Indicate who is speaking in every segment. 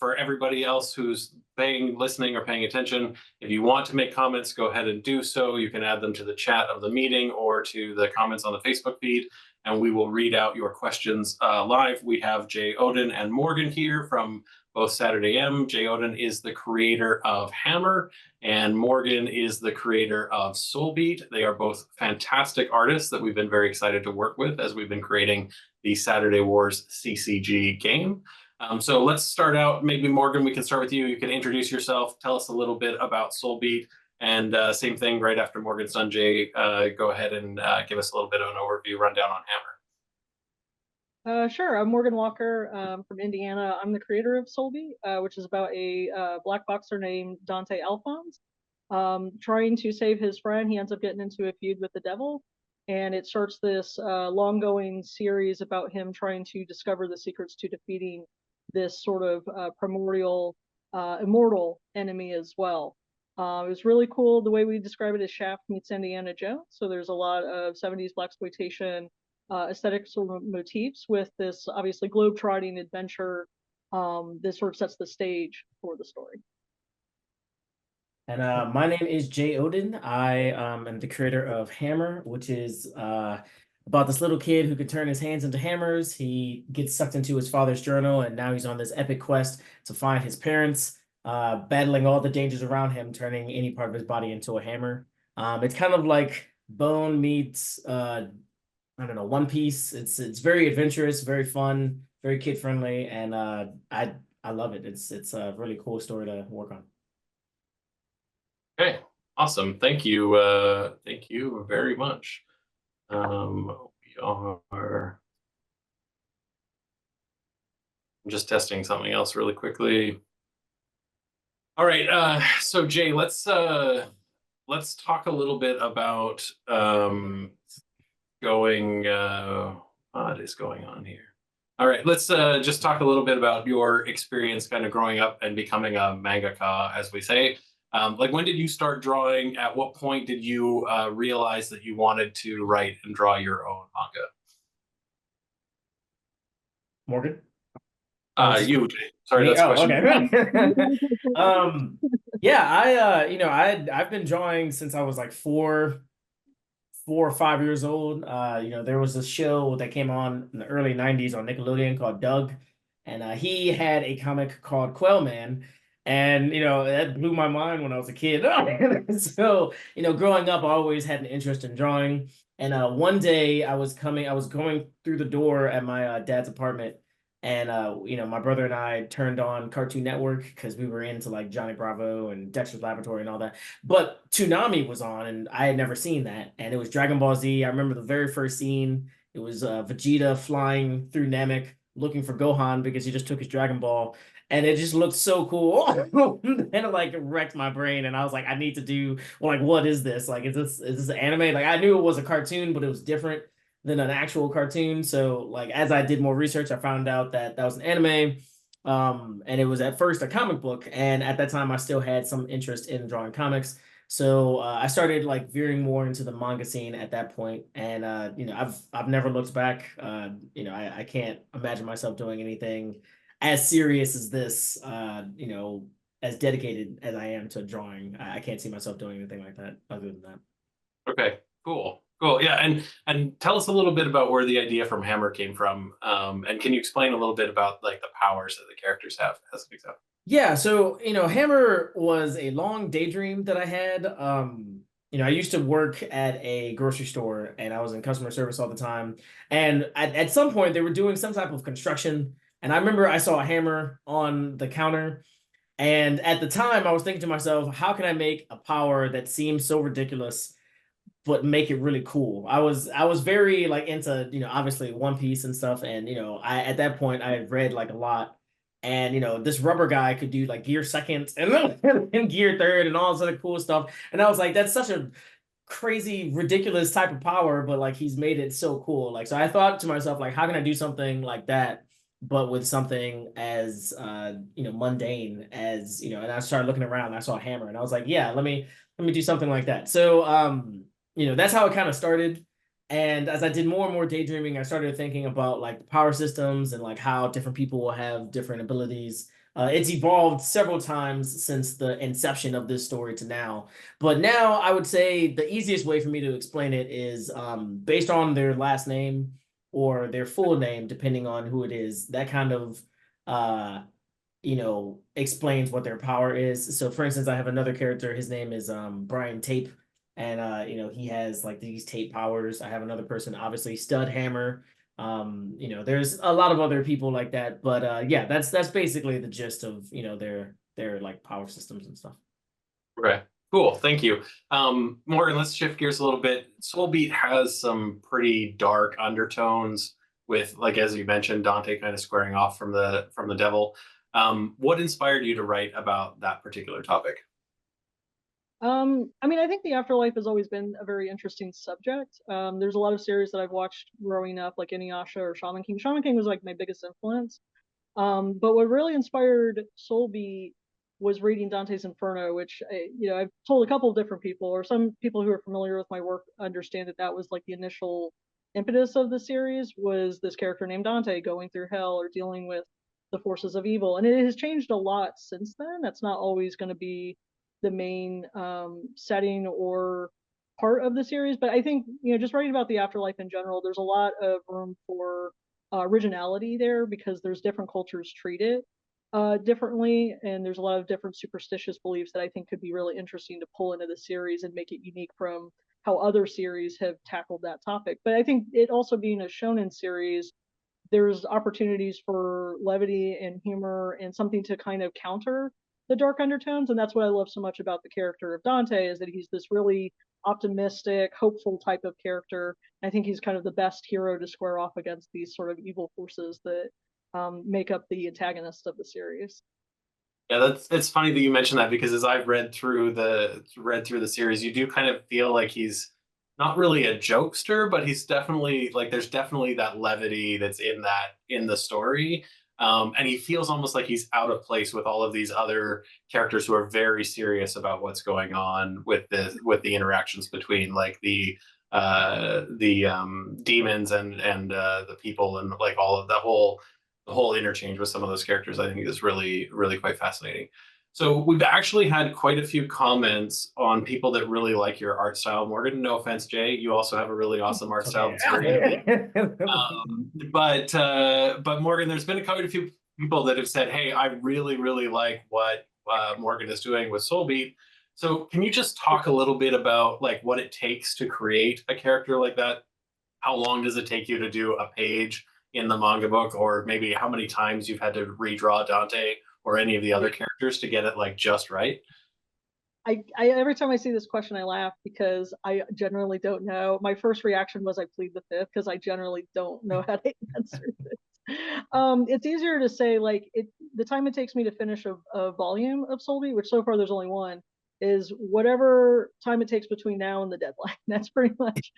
Speaker 1: for everybody else who's listening, or paying attention, if you want to make comments, go ahead and do so. You can add them to the chat of the meeting or to the comments on the Facebook feed, and we will read out your questions live. We have Jeyodin and Morgan here from both Saturday M. Jeyodin is the creator of Hammer, and Morgan is the creator of Soulbeat. They are both fantastic artists that we've been very excited to work with as we've been creating the Saturday Wars CCG game. So let's start out. Maybe Morgan, we can start with you. You can introduce yourself, tell us a little bit about Soulbeat, and same thing right after Morgan's done. Jay, go ahead and give us a little bit of an overview, rundown on Hammer.
Speaker 2: Sure. I'm Morgan Walker from Indiana. I'm the creator of Soulbeat, which is about a black boxer named Dante Alphonse. Trying to save his friend, he ends up getting into a feud with the devil, and it starts this long-going series about him trying to discover the secrets to defeating this sort of primordial, immortal enemy as well. It was really cool. The way we describe it is Shaft meets Indiana Jones. So there's a lot of 70s blaxploitation aesthetics or motifs with this obviously globe-trotting adventure. This sort of sets the stage for the story.
Speaker 3: And my name is Jeyodin. I am the creator of Hammer, which is about this little kid who can turn his hands into hammers. He gets sucked into his father's journal, and now he's on this epic quest to find his parents, battling all the dangers around him, turning any part of his body into a hammer. It's kind of like Bone meets I don't know, One Piece. It's very adventurous, very fun, very kid friendly, and I love it. It's a really cool story to work on.
Speaker 1: Okay, awesome. Thank you very much. We are. I'm just testing something else really quickly. All right, so Jay, let's talk a little bit about what is going on here. All right, let's just talk a little bit about your experience kind of growing up and becoming a mangaka, as we say. Like, when did you start drawing? At what point did you realize that you wanted to write and draw your own manga?
Speaker 3: Morgan?
Speaker 1: You, Jay. Sorry, that's a question.
Speaker 3: Okay. Yeah, I've been drawing since I was like four or 5 years old. There was a show that came on in the early 90s on Nickelodeon called Doug, and he had a comic called Quailman. And, that blew my mind when I was a kid. So, growing up, I always had an interest in drawing. And one day I was going through the door at my dad's apartment. And, my brother and I turned on Cartoon Network because we were into like Johnny Bravo and Dexter's Laboratory and all that. But Toonami was on, and I had never seen that. And it was Dragon Ball Z. I remember the very first scene. It was Vegeta flying through Namek looking for Gohan because he just took his Dragon Ball. And it just looked so cool. And it like wrecked my brain. And I was like, I need to do, well, like, what is this? Like, is this an anime? Like, I knew it was a cartoon, but it was different than an actual cartoon. So like, as I did more research, I found out that that was an anime. And it was at first a comic book. And at that time, I still had some interest in drawing comics. So I started like veering more into the manga scene at that point. And, I've never looked back. I can't imagine myself doing anything as serious as this, as dedicated as I am to drawing. I can't see myself doing anything like that other than that. Okay,
Speaker 1: cool. Yeah, and tell us a little bit about where the idea from Hammer came from. And can you explain a little bit about like the powers that the characters have as an example?
Speaker 3: Yeah, so Hammer was a long daydream that I had. I used to work at a grocery store, and I was in customer service all the time. And at some point, they were doing some type of construction. And I remember I saw a hammer on the counter. And at the time, I was thinking to myself, how can I make a power that seems so ridiculous, but make it really cool? I was very like into, obviously One Piece and stuff. And, at that point, I had read like a lot. And, this rubber guy could do like gear second and gear third and all this other cool stuff. And I was like, that's such a crazy, ridiculous type of power, but like he's made it so cool. Like, so I thought to myself, like, how can I do something like that, but with something as mundane as, and I started looking around and I saw a hammer and I was like, yeah, let me do something like that. So that's how it kind of started. And as I did more and more daydreaming, I started thinking about like the power systems and like how different people will have different abilities It's evolved several times since the inception of this story to now. But now I would say the easiest way for me to explain it is based on their last name or their full name, depending on who it is. That kind of explains what their power is. So for instance, I have another character, his name is Brian Tape, and he has like these tape powers. I have another person, obviously Stud Hammer. There's a lot of other people like that, but yeah, that's basically the gist of their like power systems and stuff.
Speaker 1: Okay, cool. Thank you. Morgan, let's shift gears a little bit. Soulbeat has some pretty dark undertones with, like, as you mentioned, Dante kind of squaring off from the devil. What inspired you to write about that particular topic?
Speaker 2: I mean, I think the afterlife has always been a very interesting subject. There's a lot of series that I've watched growing up, like Inuyasha or Shaman King. Shaman King was like my biggest influence. But what really inspired Soulbeat was reading Dante's Inferno, which I've told a couple of different people, or some people who are familiar with my work understand that that was like the initial impetus of the series, was this character named Dante going through hell or dealing with the forces of evil, and it has changed a lot since then. That's not always going to be the main setting or part of the series, but I think just writing about the afterlife in general, there's a lot of room for originality there because there's different cultures treat it differently, and there's a lot of different superstitious beliefs that I think could be really interesting to pull into the series and make it unique from how other series have tackled that topic. But I think it also being a shonen series, there's opportunities for levity and humor and something to kind of counter the dark undertones. And that's what I love so much about the character of Dante, is that he's this really optimistic, hopeful type of character. I think he's kind of the best hero to square off against these sort of evil forces that make up the antagonist of the series.
Speaker 1: Yeah, it's funny that you mentioned that, because as I've read through the series, you do kind of feel like he's not really a jokester, but he's definitely like, there's definitely that levity that's in the story. And he feels almost like he's out of place with all of these other characters who are very serious about what's going on with the interactions between like the demons and the people, and like all of the whole interchange with some of those characters, I think, is really, really quite fascinating. So we've actually had quite a few comments on people that really like your art style. Morgan, no offense, Jay, you also have a really awesome art style. That's very but Morgan, there's been quite a few people that have said, "Hey, I really, really like what Morgan is doing with Soulbeat." So can you just talk a little bit about like what it takes to create a character like that? How long does it take you to do a page in the manga book, or maybe how many times you've had to redraw Dante or any of the other characters to get it like just right?
Speaker 2: I every time I see this question, I laugh because I generally don't know. My first reaction was I plead the fifth because I generally don't know how to answer this. It's easier to say like the time it takes me to finish a volume of Soulbeat, which so far there's only one, is whatever time it takes between now and the deadline. That's pretty much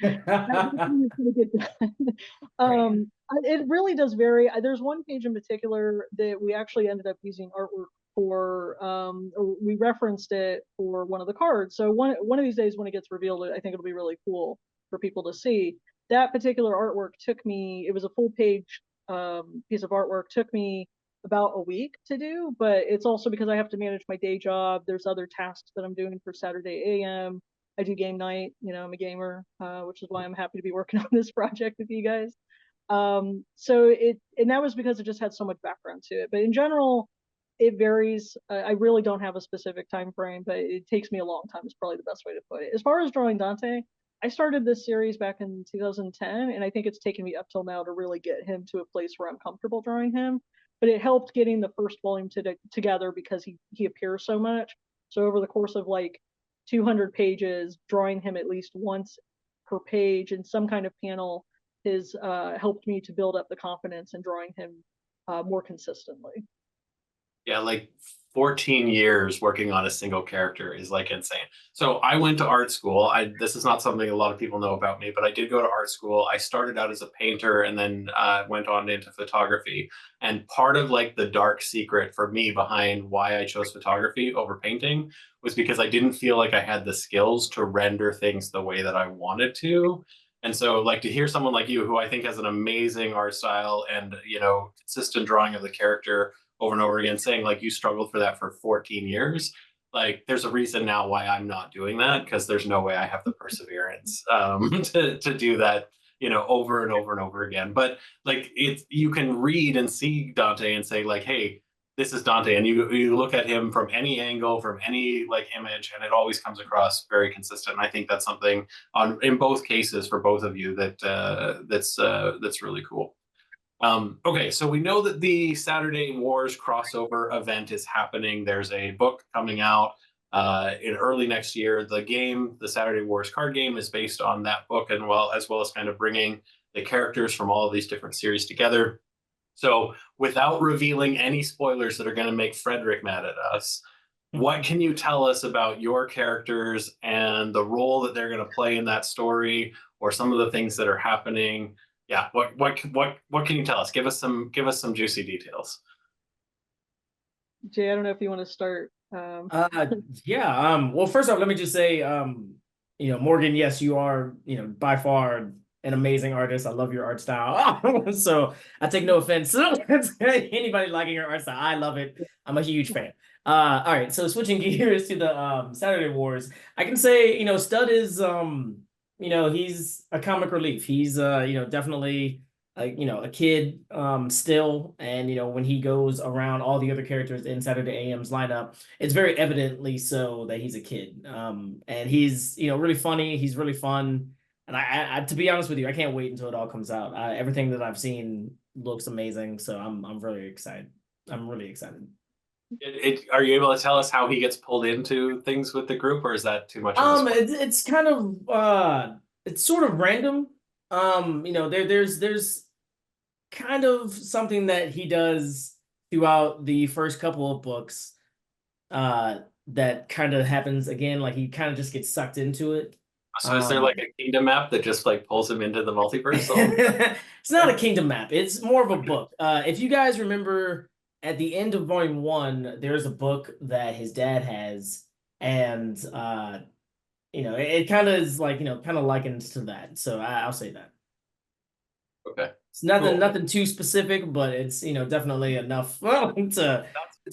Speaker 2: it really does vary. There's one page in particular that we actually ended up using artwork for, we referenced it for one of the cards. So one of these days when it gets revealed, I think it'll be really cool for people to see. That particular artwork took me, it was a full page piece of artwork, took me about a week to do, but it's also because I have to manage my day job. There's other tasks that I'm doing for Saturday AM. I do game night, I'm a gamer, which is why I'm happy to be working on this project with you guys. And that was because it just had so much background to it. But in general, it varies. I really don't have a specific time frame, but it takes me a long time is probably the best way to put it. As far as drawing Dante, I started this series back in 2010, and I think it's taken me up till now to really get him to a place where I'm comfortable drawing him. But it helped getting the first volume together because he appears so much. So over the course of like 200 pages, drawing him at least once per page in some kind of panel has helped me to build up the confidence in drawing him more consistently.
Speaker 1: Yeah, like 14 years working on a single character is like insane. So I went to art school. This is not something a lot of people know about me, but I did go to art school. I started out as a painter and then went on into photography. And part of like the dark secret for me behind why I chose photography over painting was because I didn't feel like I had the skills to render things the way that I wanted to. And so like to hear someone like you, who I think has an amazing art style and, consistent drawing of the character, over and over again, saying like you struggled for that for 14 years. Like there's a reason now why I'm not doing that, because there's no way I have the perseverance to do that, over and over and over again. But like you can read and see Dante and say like, hey, this is Dante, and you look at him from any angle, from any like image, and it always comes across very consistent. And I think that's something in both cases for both of you that's really cool. Okay, so we know that the Saturday Wars crossover event is happening. There's a book coming out in early next year. The game, the Saturday Wars card game, is based on that book, and as well as kind of bringing the characters from all of these different series together. So without revealing any spoilers that are going to make Frederick mad at us, what can you tell us about your characters and the role that they're going to play in that story, or some of the things that are happening? Yeah, what can you tell us? Give us some juicy details.
Speaker 2: Jay, I don't know if you want to start.
Speaker 3: Yeah. Well, first off, let me just say, Morgan, yes, you are, by far an amazing artist. I love your art style. So I take no offense to anybody liking your art style. I love it. I'm a huge fan. All right. So switching gears to the Saturday Wars, I can say, Stud is he's a comic relief. He's definitely a kid still, and when he goes around all the other characters in Saturday AM's lineup, it's very evidently so that he's a kid. And he's really funny. He's really fun. And I to be honest with you, I can't wait until it all comes out. Everything that I've seen looks amazing, so I'm really excited. I'm really excited.
Speaker 1: Are you able to tell us how he gets pulled into things with the group, or is that too much?
Speaker 3: It's kind of it's sort of random. There's kind of something that he does throughout the first couple of books that kind of happens again. Like he kind of just gets sucked into it.
Speaker 1: So is there like a kingdom map that just like pulls him into the multiverse?
Speaker 3: It's not a kingdom map. It's more of a book. If you guys remember, at the end of volume 1, there's a book that his dad has, and it kind of is like kind of likens to that. So I'll say that.
Speaker 1: Okay.
Speaker 3: It's nothing too specific, but it's definitely enough to wrap your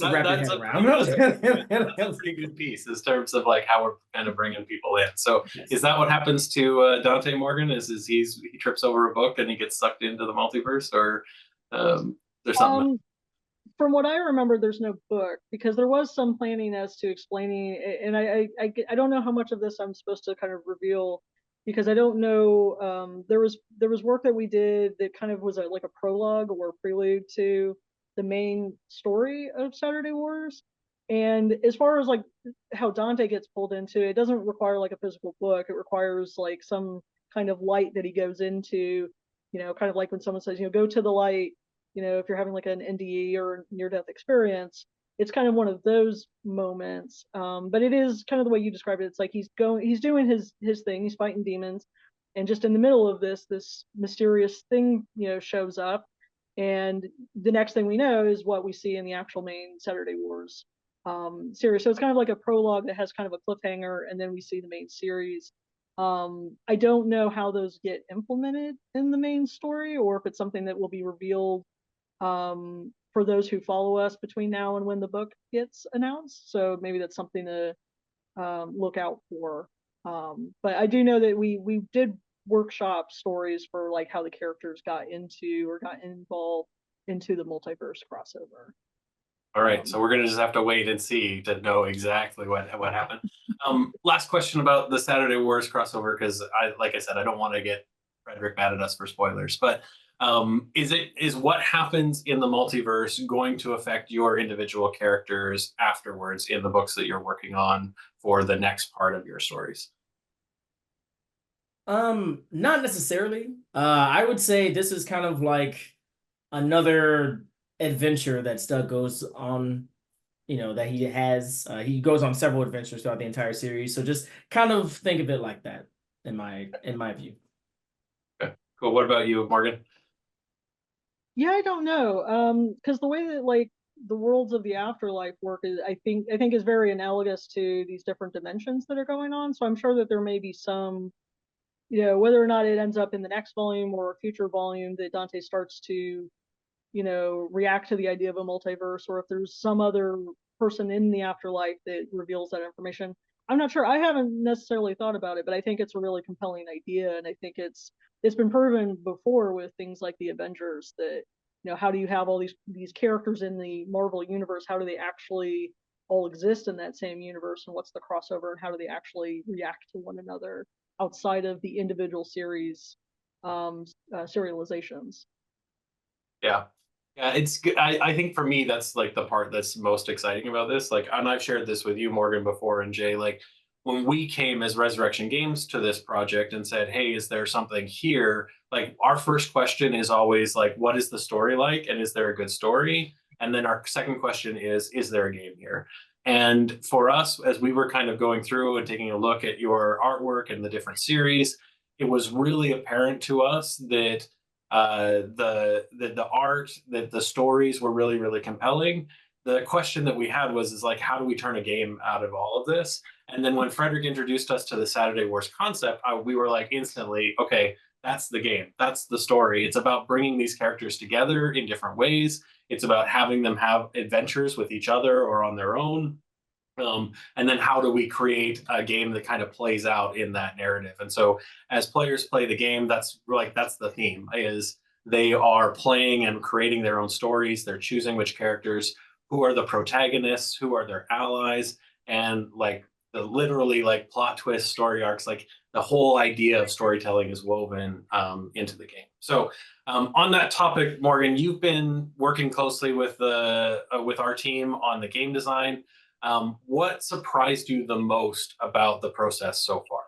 Speaker 3: head around.
Speaker 1: That's a pretty good piece in terms of like how we're kind of bringing people in. So yes. Is that what happens to Dante Morgan? Is he trips over a book and he gets sucked into the multiverse, or there's something?
Speaker 2: From what I remember, there's no book, because there was some planning as to explaining, and I don't know how much of this I'm supposed to kind of reveal, because I don't know. There was work that we did that kind of was like a prologue or a prelude to the main story of Saturday Wars. And as far as like how Dante gets pulled into it, doesn't require like a physical book. It requires like some kind of light that he goes into, kind of like when someone says, go to the light, if you're having like an NDE or near-death experience. It's kind of one of those moments. But it is kind of the way you described it. It's like he's doing his thing, he's fighting demons, and just in the middle of this mysterious thing, shows up. And the next thing we know is what we see in the actual main Saturday Wars series. So it's kind of like a prologue that has kind of a cliffhanger, and then we see the main series. I don't know how those get implemented in the main story, or if it's something that will be revealed for those who follow us between now and when the book gets announced. So maybe that's something to look out for. But I do know that we did workshop stories for like how the characters got involved into the multiverse crossover.
Speaker 1: All right, so we're gonna just have to wait and see to know exactly what happened. Last question about the Saturday Wars crossover, because like I said, I don't want to get Frederick mad at us for spoilers, but is what happens in the multiverse going to affect your individual characters afterwards in the books that you're working on for the next part of your stories?
Speaker 3: Not necessarily. I would say this is kind of like another adventure that Stud goes on, that he has. He goes on several adventures throughout the entire series. So just kind of think of it like that in my view.
Speaker 1: Okay, cool. What about you, Morgan?
Speaker 2: Yeah, I don't know. Because the way that like the worlds of the afterlife work is, I think is very analogous to these different dimensions that are going on. So I'm sure that there may be some, whether or not it ends up in the next volume or a future volume, that Dante starts to, react to the idea of a multiverse, or if there's some other person in the afterlife that reveals that information. I'm not sure. I haven't necessarily thought about it, but I think it's a really compelling idea, and I think it's been proven before with things like the Avengers that how do you have all these characters in the Marvel universe? How do they actually all exist in that same universe, and what's the crossover, and how do they actually react to one another outside of the individual series serializations?
Speaker 1: Yeah. Yeah, it's good. I think for me, that's like the part that's most exciting about this. Like, and I've shared this with you, Morgan, before, and Jay, like when we came as Resurrection Games to this project and said, hey, is there something here? Like, our first question is always like, what is the story like? And is there a good story? And then our second question is there a game here? And for us, as we were kind of going through and taking a look at your artwork and the different series, it was really apparent to us that the art, that the stories were really, really compelling. The question that we had is like, how do we turn a game out of all of this? And then when Frederick introduced us to the Saturday Wars concept, we were like instantly, okay, that's the game. That's the story. It's about bringing these characters together in different ways. It's about having them have adventures with each other or on their own. And then how do we create a game that kind of plays out in that narrative? And so as players play the game, that's the theme, is they are playing and creating their own stories. They're choosing which characters, who are the protagonists, who are their allies, and like the literally like plot twist story arcs, like the whole idea of storytelling is woven into the game. So on that topic, Morgan, you've been working closely with our team on the game design. What surprised you the most about the process so far?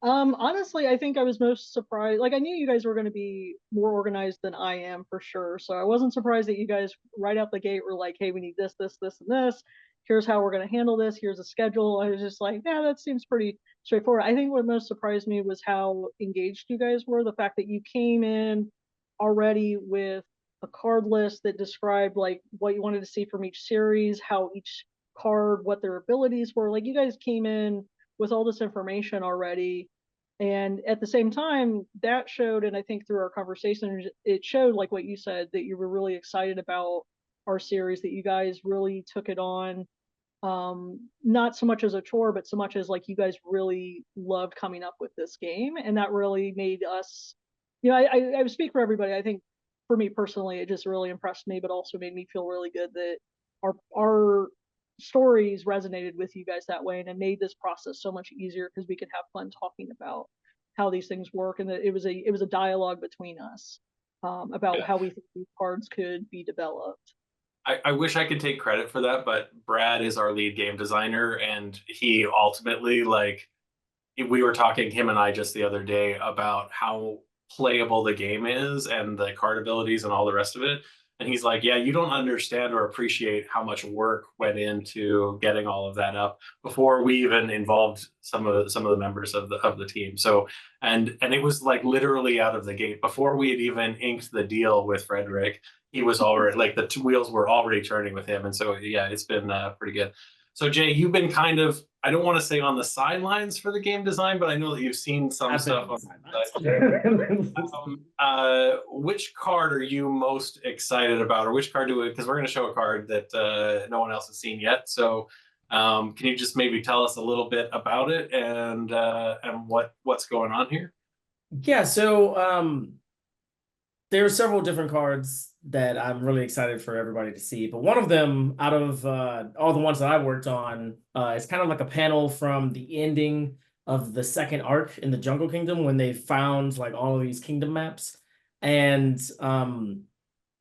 Speaker 2: Honestly, I think I was most surprised. Like, I knew you guys were going to be more organized than I am for sure. So I wasn't surprised that you guys right out the gate were like, hey, we need this, this, this, and this. Here's how we're going to handle this. Here's a schedule. I was just like, yeah, that seems pretty straightforward. I think what most surprised me was how engaged you guys were. The fact that you came in already with a card list that described like what you wanted to see from each series, how each card, what their abilities were. Like, you guys came in with all this information already. And at the same time, that showed, and I think through our conversation, it showed, like what you said, that you were really excited about our series, that you guys really took it on, not so much as a chore, but so much as like you guys really loved coming up with this game. And that really made us, I speak for everybody. I think for me personally, it just really impressed me, but also made me feel really good that our stories resonated with you guys that way, and it made this process so much easier because we could have fun talking about how these things work, and that it was a dialogue between us about how we think these cards could be developed.
Speaker 1: I wish I could take credit for that, but Brad is our lead game designer, and he ultimately, like, we were talking, him and I, just the other day about how playable the game is and the card abilities and all the rest of it. And he's like, yeah, you don't understand or appreciate how much work went into getting all of that up before we even involved some of the members of the team. So and it was like literally out of the gate before we had even inked the deal with Frederick. He was already like the wheels were already turning with him. And so yeah, it's been pretty good. So Jay, you've been kind of, I don't want to say on the sidelines for the game design, but I know that you've seen some stuff on the sidelines. Which card are you most excited about, or which card because we're going to show a card that no one else has seen yet. So can you just maybe tell us a little bit about it and what's going on here?
Speaker 3: Yeah, so there are several different cards that I'm really excited for everybody to see. But one of them, out of all the ones that I worked on, is kind of like a panel from the ending of the second arc in the Jungle Kingdom when they found like all of these kingdom maps. And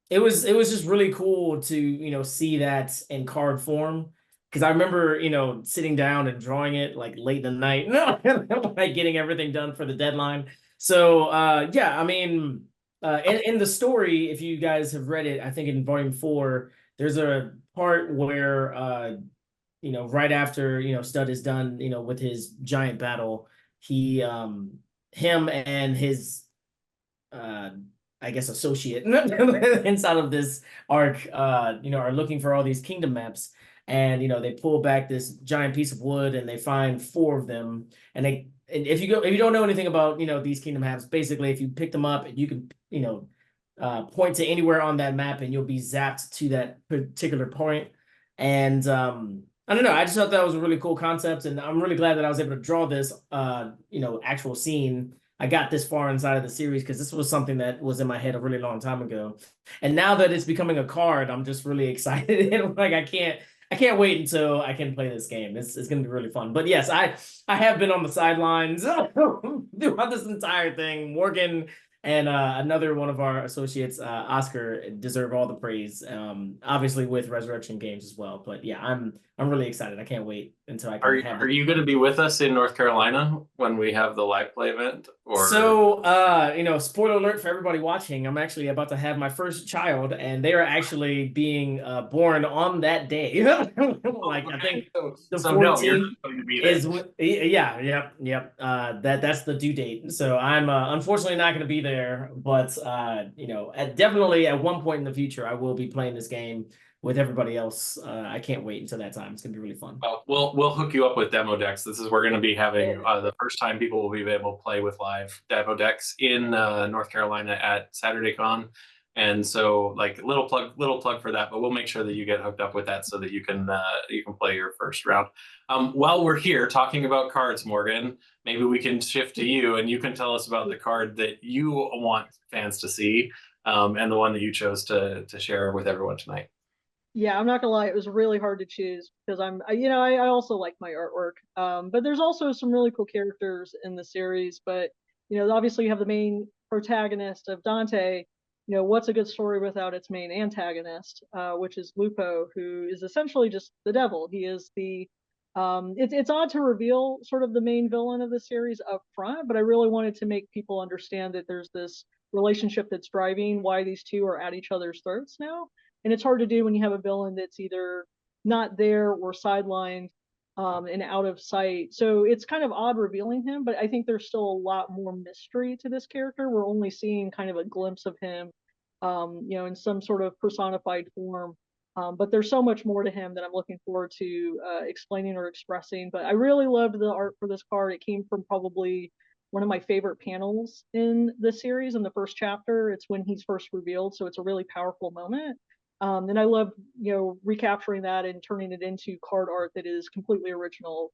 Speaker 3: it was just really cool to, see that in card form. Because I remember, sitting down and drawing it like late in the night, like getting everything done for the deadline. So yeah, I mean, in the story, if you guys have read it, I think in volume 4, there's a part where right after Stud is done, with his giant battle, him and his I guess associate inside of this arc, are looking for all these kingdom maps, and they pull back this giant piece of wood and they find 4 of them, and if you don't know anything about these kingdom maps, basically if you pick them up, you can point to anywhere on that map and you'll be zapped to that particular point. And I don't know, I just thought that was a really cool concept, and I'm really glad that I was able to draw this actual scene. I got this far inside of the series because this was something that was in my head a really long time ago. And now that it's becoming a card, I'm just really excited. And like I can't wait until I can play this game. It's gonna be really fun. But yes, I have been on the sidelines throughout this entire thing. Morgan and another one of our associates, Oscar, deserve all the praise. Obviously with Resurrection Games as well. But yeah, I'm really excited. I can't wait until I can have it.
Speaker 1: Are you going to be with us in North Carolina when we have the live play event? Or
Speaker 3: So, spoiler alert for everybody watching, I'm actually about to have my first child, and they are actually being born on that day. Like, I think the 14th is yep. That's the due date. So I'm unfortunately not going to be there, but definitely at one point in the future, I will be playing this game with everybody else. I can't wait until that time. It's gonna be really fun.
Speaker 1: We'll hook you up with demo decks. This is we're going to be having the first time people will be able to play with live demo decks in North Carolina at Saturday Con. And so like little plug for that, but we'll make sure that you get hooked up with that so that you can play your first round. While we're here talking about cards, Morgan, maybe we can shift to you and you can tell us about the card that you want fans to see, and the one that you chose to share with everyone tonight.
Speaker 2: Yeah, I'm not gonna lie, it was really hard to choose because I also like my artwork. But there's also some really cool characters in the series. But obviously you have the main protagonist of Dante. What's a good story without its main antagonist, which is Lupo, who is essentially just the devil. He is the it's odd to reveal sort of the main villain of the series up front, but I really wanted to make people understand that there's this relationship that's driving why these two are at each other's throats now. And it's hard to do when you have a villain that's either not there or sidelined, and out of sight. So it's kind of odd revealing him, but I think there's still a lot more mystery to this character. We're only seeing kind of a glimpse of him, in some sort of personified form. But there's so much more to him that I'm looking forward to explaining or expressing. But I really loved the art for this card. It came from probably one of my favorite panels in the series in the first chapter. It's when he's first revealed, so it's a really powerful moment. And I love, recapturing that and turning it into card art that is completely original.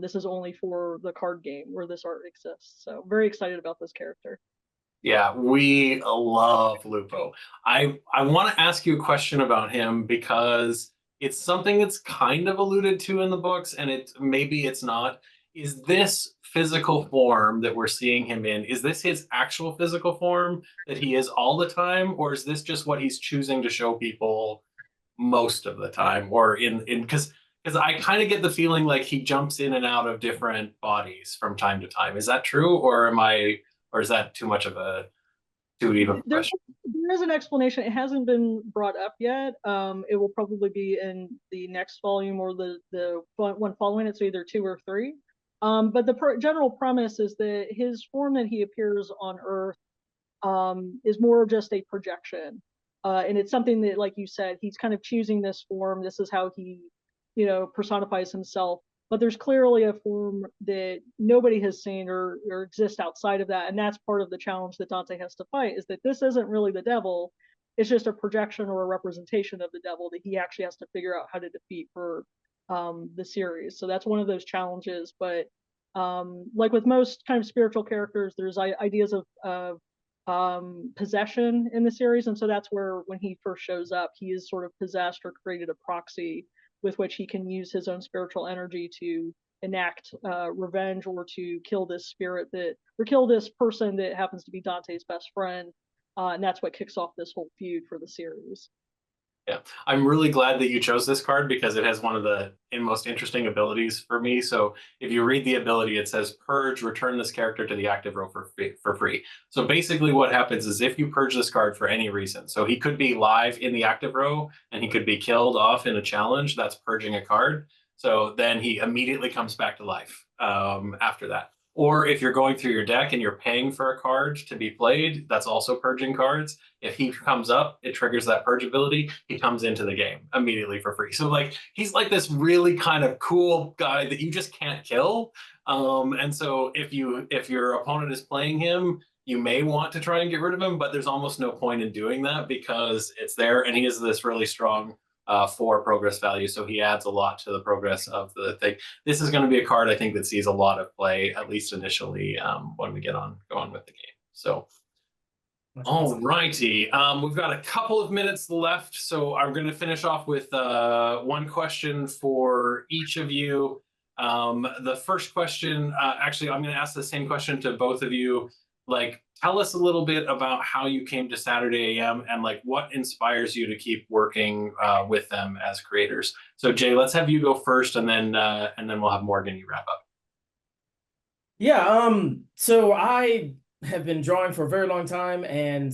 Speaker 2: This is only for the card game where this art exists. So very excited about this character.
Speaker 1: Yeah, we love Lupo. I want to ask you a question about him because it's something that's kind of alluded to in the books, and maybe it's not. Is this physical form that we're seeing him in, is this his actual physical form that he is all the time, or is this just what he's choosing to show people most of the time? Or because I kind of get the feeling like he jumps in and out of different bodies from time to time. Is that true, or is that too much of a too deep of a question?
Speaker 2: There is an explanation. It hasn't been brought up yet. It will probably be in the next volume or the one following it, so either 2 or 3. But the general premise is that his form that he appears on Earth is more of just a projection. And it's something that, like you said, he's kind of choosing this form. This is how he, personifies himself. But there's clearly a form that nobody has seen or exists outside of that. And that's part of the challenge that Dante has to fight, is that this isn't really the devil. It's just a projection or a representation of the devil that he actually has to figure out how to defeat for the series. So that's one of those challenges. But like with most kind of spiritual characters, there's ideas of possession in the series. And so that's where, when he first shows up, he is sort of possessed or created a proxy with which he can use his own spiritual energy to enact revenge, or to kill this kill this person that happens to be Dante's best friend. And that's what kicks off this whole feud for the series.
Speaker 1: Yeah, I'm really glad that you chose this card because it has one of the most interesting abilities for me. So if you read the ability, it says purge, return this character to the active row for free. So basically what happens is if you purge this card for any reason, so he could be live in the active row and he could be killed off in a challenge, that's purging a card. So then he immediately comes back to life after that. Or if you're going through your deck and you're paying for a card to be played, that's also purging cards. If he comes up, it triggers that purge ability. He comes into the game immediately for free. So like he's like this really kind of cool guy that you just can't kill. And so if your opponent is playing him, you may want to try and get rid of him, but there's almost no point in doing that because it's there and he is this really strong 4 progress value. So he adds a lot to the progress of the thing. This is going to be a card I think that sees a lot of play, at least initially, when we go on with the game. So all righty. We've got a couple of minutes left, so I'm going to finish off with one question for each of you. The first question, actually, I'm going to ask the same question to both of you. Like, tell us a little bit about how you came to Saturday AM and like what inspires you to keep working with them as creators. So Jay, let's have you go first, and then we'll have Morgan, you wrap up.
Speaker 3: Yeah. So I have been drawing for a very long time, and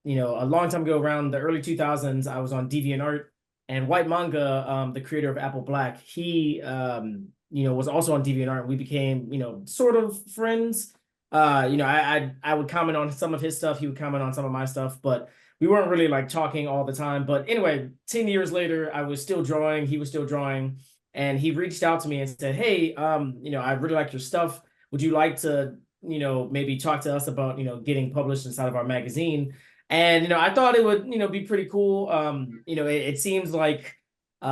Speaker 3: you know, a long time ago, around the early 2000s, I was on DeviantArt, and White Manga, the creator of Apple Black, he you know, was also on DeviantArt, and we became, you know, sort of friends. You know, I would comment on some of his stuff, he would comment on some of my stuff, but we weren't really like talking all the time. But anyway, 10 years later, I was still drawing, he was still drawing, and he reached out to me and said, hey, you know, I really like your stuff. Would you like to, you know, maybe talk to us about, you know, getting published inside of our magazine? And, you know, I thought it would, you know, be pretty cool. You know, it seems like, you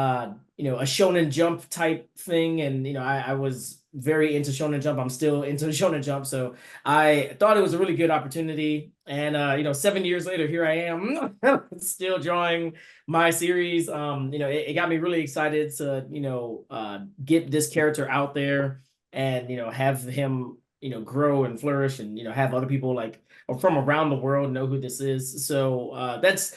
Speaker 3: know, a Shonen Jump type thing. And, you know, I was very into Shonen Jump. I'm still into Shonen Jump. So I thought it was a really good opportunity. And, you know, 7 years later, here I am still drawing my series. You know, it got me really excited to, you know, get this character out there and, you know, have him, you know, grow and flourish, and, you know, have other people like from around the world know who this is. So that's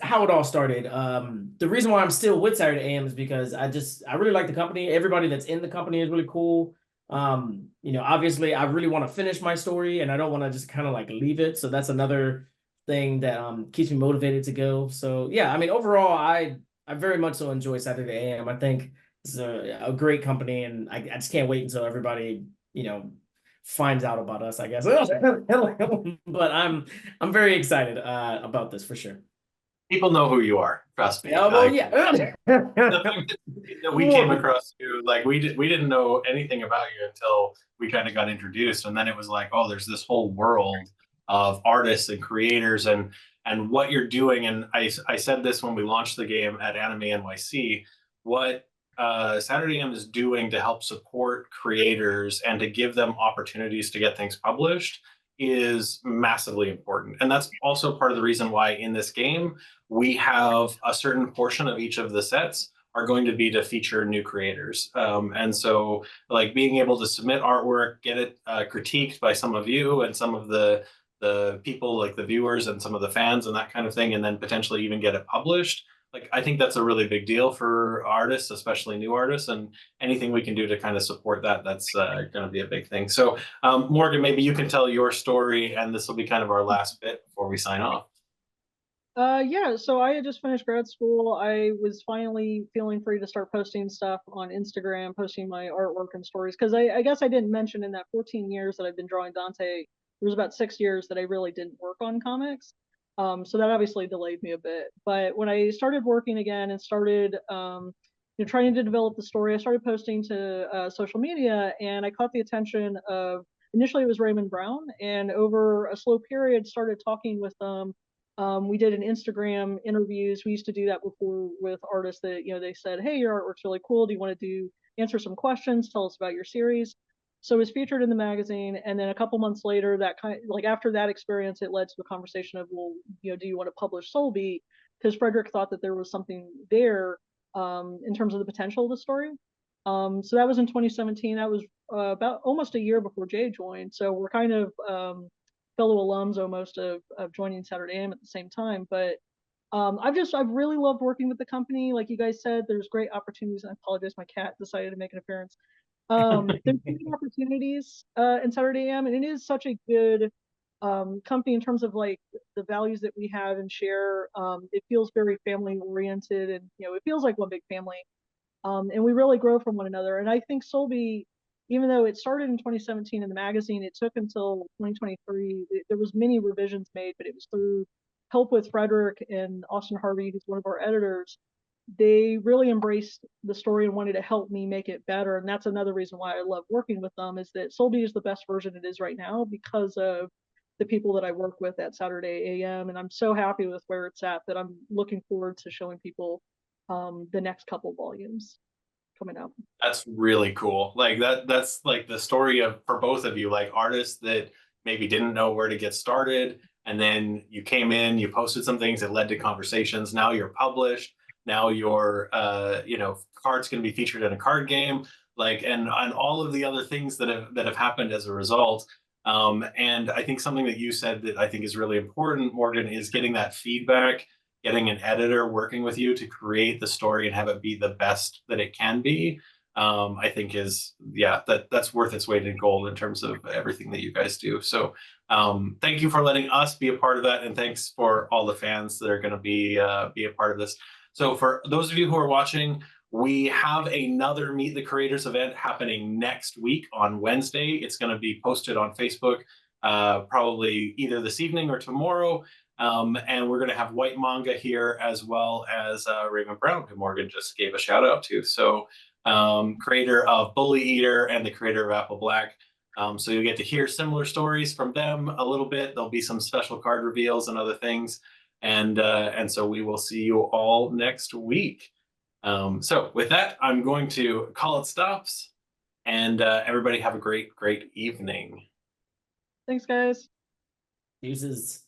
Speaker 3: how it all started. The reason why I'm still with Saturday AM is because I really like the company. Everybody that's in the company is really cool. You know, obviously I really want to finish my story, and I don't want to just kind of like leave it. So that's another thing that keeps me motivated to go. So yeah, I mean, overall, I very much so enjoy Saturday AM. I think it's a great company, and I just can't wait until everybody, you know, finds out about us, I guess. But I'm very excited about this for sure.
Speaker 1: People know who you are, trust me.
Speaker 3: Yeah, well, yeah.
Speaker 1: We came across you, like we didn't know anything about you until we kind of got introduced, and then it was like, oh, there's this whole world of artists and creators and what you're doing. And I said this when we launched the game at Anime NYC, what Saturday AM is doing to help support creators and to give them opportunities to get things published is massively important. And that's also part of the reason why in this game, we have a certain portion of each of the sets are going to be to feature new creators. And so like being able to submit artwork, get it critiqued by some of you and some of the people, like the viewers and some of the fans and that kind of thing, and then potentially even get it published. Like, I think that's a really big deal for artists, especially new artists, and anything we can do to kind of support that, that's going to be a big thing. So Morgan, maybe you can tell your story, and this will be kind of our last bit before we sign off.
Speaker 2: Yeah, so I had just finished grad school. I was finally feeling free to start posting stuff on Instagram, posting my artwork and stories. Because I guess I didn't mention in that 14 years that I've been drawing Dante, there was about 6 years that I really didn't work on comics. So that obviously delayed me a bit. But when I started working again and started you know, trying to develop the story, I started posting to social media, and I caught the attention of, initially it was Raymond Brown, and over a slow period started talking with them. We did an Instagram interviews. We used to do that before with artists that, you know, they said, hey, your artwork's really cool. Do you want to answer some questions? Tell us about your series. So it was featured in the magazine. And then a couple months later, that kind of, like after that experience, it led to the conversation of, well, you know, do you want to publish Soul Beat? Because Frederick thought that there was something there in terms of the potential of the story. So that was in 2017. That was about almost a year before Jay joined. So we're kind of fellow alums almost of joining Saturday AM at the same time. But I've really loved working with the company. Like you guys said, there's great opportunities. And I apologize, my cat decided to make an appearance. There's great opportunities in Saturday AM, and it is such a good company in terms of like the values that we have and share. It feels very family oriented, and you know, it feels like one big family. And we really grow from one another. And I think Solby, even though it started in 2017 in the magazine, it took until 2023. There was many revisions made, but it was through help with Frederick and Austin Harvey, who's one of our editors. They really embraced the story and wanted to help me make it better. And that's another reason why I love working with them, is that Solby is the best version it is right now because of the people that I work with at Saturday AM, and I'm so happy with where it's at that I'm looking forward to showing people the next couple volumes coming out.
Speaker 1: That's really cool. Like that's like the story of, for both of you, like artists that maybe didn't know where to get started, and then you came in, you posted some things that led to conversations. Now you're published. Now your card's going to be featured in a card game, like, and all of the other things that have happened as a result. And I think something that you said that I think is really important, Morgan, is getting that feedback, getting an editor working with you to create the story and have it be the best that it can be. I think is, yeah, that's worth its weight in gold in terms of everything that you guys do. So thank you for letting us be a part of that, and thanks for all the fans that are going to be a part of this. So for those of you who are watching, we have another Meet the Creators event happening next week on Wednesday. It's going to be posted on Facebook probably either this evening or tomorrow. And we're going to have White Manga here, as well as Raymond Brown, who Morgan just gave a shout out to. So creator of Bully Eater and the creator of Apple Black. So you'll get to hear similar stories from them a little bit. There'll be some special card reveals and other things. And so we will see you all next week. So with that, I'm going to call it stops, and everybody have a great evening.
Speaker 2: Thanks, guys.
Speaker 3: Deuces.